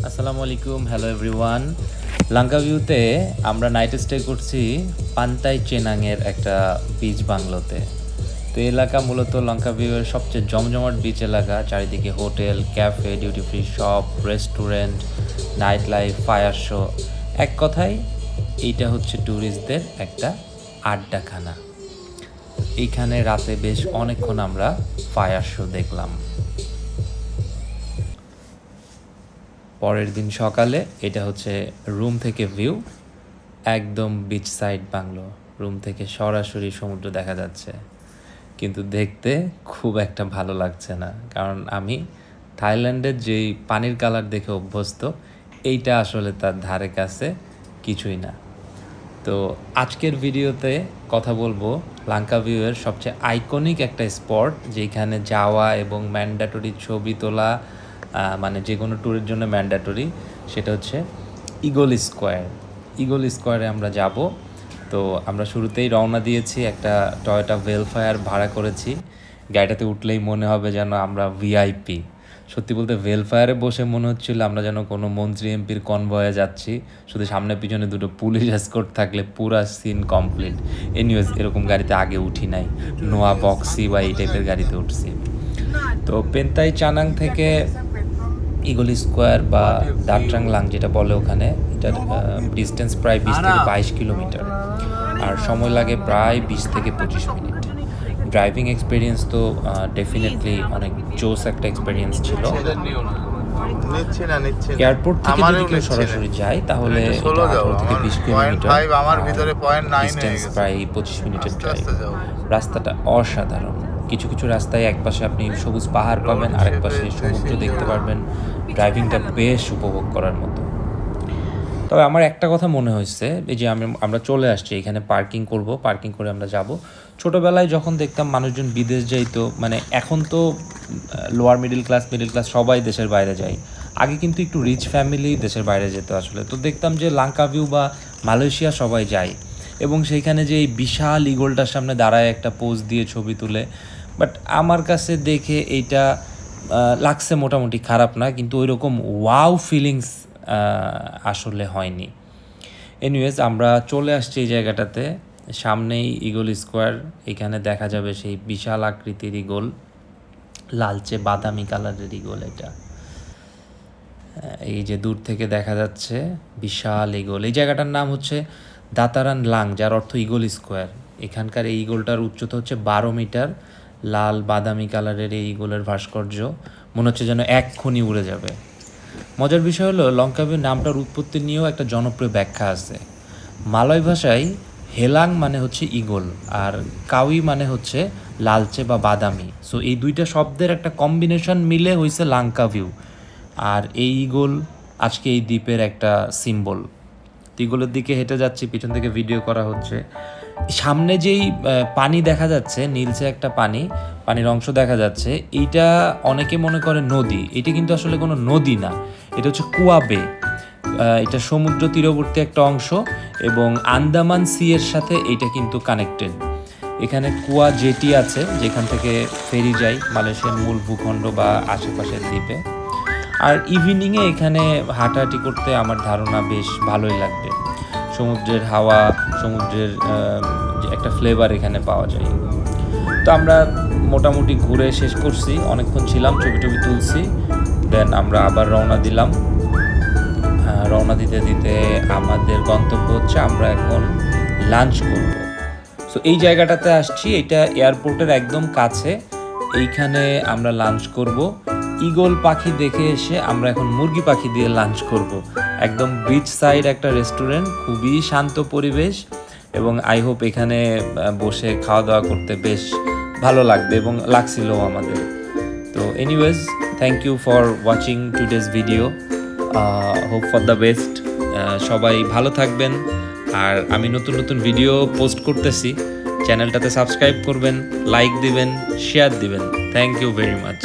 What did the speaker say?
আসসালামু আলাইকুম, hello everyone. লাঙ্কা ভিউতে আমরা নাইট স্টে করছি পান্তাই চেনাংয়ের একটা বিচ বাংলোতে। তো এই এলাকা মূলত লঙ্কা ভিউয়ের সবচেয়ে জমজমাট বিচ এলাকা। চারিদিকে hotel, cafe, duty free shop, restaurant, night life, fire show. এক কথায় এইটা হচ্ছে ট্যুরিস্টদের একটা আড্ডাখানা। এইখানে রাতে বেশ অনেকক্ষণ আমরা ফায়ার শো দেখলাম। পরের দিন সকালে এটা হচ্ছে রুম থেকে ভিউ, একদম বিচ সাইড বাংলো। রুম থেকে সরাসরি সমুদ্র দেখা যাচ্ছে, কিন্তু দেখতে খুব একটা ভালো লাগছে না, কারণ আমি থাইল্যান্ডের যেই পানির কালার দেখে অভ্যস্ত, এইটা আসলে তার ধারে কাছে কিছুই না। তো আজকের ভিডিওতে কথা বলবো লাঙ্কা ভিউয়ের সবচেয়ে আইকনিক একটা স্পট, যেখানে যাওয়া এবং ম্যান্ডেটরি ছবি তোলা, মানে যে কোনো ট্যুরের জন্য ম্যান্ডেটরি, সেটা হচ্ছে ইগল স্কোয়ার। ইগল স্কোয়ারে আমরা যাব। তো আমরা শুরুতেই রওনা দিয়েছি, একটা টয়োটা ভেলফায়ার ভাড়া করেছি। গাড়িটাতে উঠলেই মনে হবে যেন আমরা ভিআইপি। সত্যি বলতে ভেলফায়ারে বসে মনে হচ্ছিল আমরা যেন কোনো মন্ত্রী এমপির কনভয়ে যাচ্ছি, শুধু সামনে পিছনে দুটো পুলিশ এসকর্ট থাকলে পুরা সিন কমপ্লিট। এনিওয়েজ, এরকম গাড়িতে আগে উঠি নাই, নোয়া বক্সি বা এই টাইপের গাড়িতে উঠছি। তো পেন্তাই চানাং থেকে ইগল স্কোয়ার বা দাট্রাং লাং যেটা বলে ওখানে, এটার ডিস্টেন্স প্রায় 20 থেকে 22 কিলোমিটার, আর সময় লাগে প্রায় 20 থেকে 25 মিনিট। ড্রাইভিং এক্সপিরিয়েন্স তো ডেফিনেটলি অনেক জোস একটা এক্সপিরিয়েন্স ছিল। এয়ারপোর্ট থেকে যদি কেউ সরাসরি যায় তাহলে 18 থেকে 20 কিলোমিটার, ডিস্টেন্স প্রায় 25 মিনিটের ড্রাইভ। রাস্তাটা অসাধারণ। কিছু কিছু রাস্তায় একপাশে আপনি সবুজ পাহাড় পাবেন, আরেক পাশে সমুদ্র দেখতে পারবেন। ড্রাইভিংটা বেশ উপভোগ করার মতো। তবে আমার একটা কথা মনে হয়েছে, এই যে আমরা চলে আসছি এখানে, পার্কিং করব, পার্কিং করে আমরা যাব। ছোটোবেলায় যখন দেখতাম মানুষজন বিদেশ যাইতো, মানে এখন তো লোয়ার মিডিল ক্লাস সবাই দেশের বাইরে যায়, আগে কিন্তু একটু রিচ ফ্যামিলি দেশের বাইরে যেত আসলে। তো দেখতাম যে লাঙ্কা ভিউ বা মালয়েশিয়া সবাই যায়, এবং সেইখানে যে এই বিশাল ইগলটার সামনে দাঁড়ায় একটা পোজ দিয়ে ছবি তুলে। বাট আমার কাছে দেখে এইটা লাগছে মোটামুটি খারাপ না, কিন্তু ওই রকম ওয়াও ফিলিংস আসলে হয়নি। এনিওয়েজ, আমরা চলে আসছি এই জায়গাটাতে, সামনেই ইগল স্কোয়ার। এখানে দেখা যাবে সেই বিশাল আকৃতির ইগল, লালচে বাদামি কালারের ইগল। এটা এই যে দূর থেকে দেখা যাচ্ছে বিশাল ইগল। এই জায়গাটার নাম হচ্ছে দাতারান লাং, যার অর্থ ইগল স্কোয়ার। এখানকার এই ইগলটার উচ্চতা হচ্ছে 12 মিটার। লাল বাদামি কালারের এই ইগলের ভাস্কর্য মনে হচ্ছে যেন এক্ষুনি উড়ে যাবে। মজার বিষয় হলো, লঙ্কা ভিউ নামটার উৎপত্তি নিয়েও একটা জনপ্রিয় ব্যাখ্যা আছে। মালয় ভাষায় হেলাং মানে হচ্ছে ইগল, আর কাউই মানে হচ্ছে লালচে বা বাদামি। সো এই দুইটা শব্দের একটা কম্বিনেশন মিলে হয়েছে লাঙ্কা ভিউ। আর এই ইগল আজকে এই দ্বীপের একটা সিম্বল। ইগলের দিকে হেঁটে যাচ্ছি, পিছন থেকে ভিডিও করা হচ্ছে। সামনে যেই পানি দেখা যাচ্ছে, নীলচে একটা পানির অংশ দেখা যাচ্ছে, এইটা অনেকে মনে করে নদী। এটা কিন্তু আসলে কোনো নদী না, এটা হচ্ছে কুয়া বে। এটা সমুদ্র তীরবর্তী একটা অংশ, এবং আন্দামান সি এর সাথে এইটা কিন্তু কানেক্টেড। এখানে কুয়া জেটি আছে, যেখান থেকে ফেরি যায় মালয়েশিয়ার মূল ভূখণ্ড বা আশেপাশের দ্বীপে। আর ইভিনিংয়ে এখানে হাঁটাহাঁটি করতে আমার ধারণা বেশ ভালোই লাগবে। সমুদ্রের হাওয়া, সমুদ্রের একটা ফ্লেভার এখানে পাওয়া যায়। তো আমরা মোটামুটি ঘুরে শেষ করছি, অনেকক্ষণ ছিলাম, ছবি তুলছি। দেন আমরা আবার রওনা দিলাম। রওনা দিতে দিতে আমাদের গন্তব্য হচ্ছে আমরা এখন লাঞ্চ করব। সো এই জায়গাটাতে আসছি, এটা এয়ারপোর্টের একদম কাছে। এইখানে আমরা লাঞ্চ করব। ইগল পাখি দেখে এসে আমরা এখন মুরগি পাখি দিয়ে লাঞ্চ করব। একদম বিচ সাইড একটা রেস্টুরেন্ট, খুবই শান্ত পরিবেশ, এবং আই হোপ এখানে বসে খাওয়া দাওয়া করতে বেশ ভালো লাগবে, এবং লাগছিল আমাদের। তো anyways, thank you for watching today's video. Hope for the best. সবাই ভালো থাকবেন, আর আমি নতুন নতুন ভিডিও পোস্ট করতেছি। চ্যানেলটাতে সাবস্ক্রাইব করবেন, লাইক দিবেন, শেয়ার দিবেন। Thank you very much.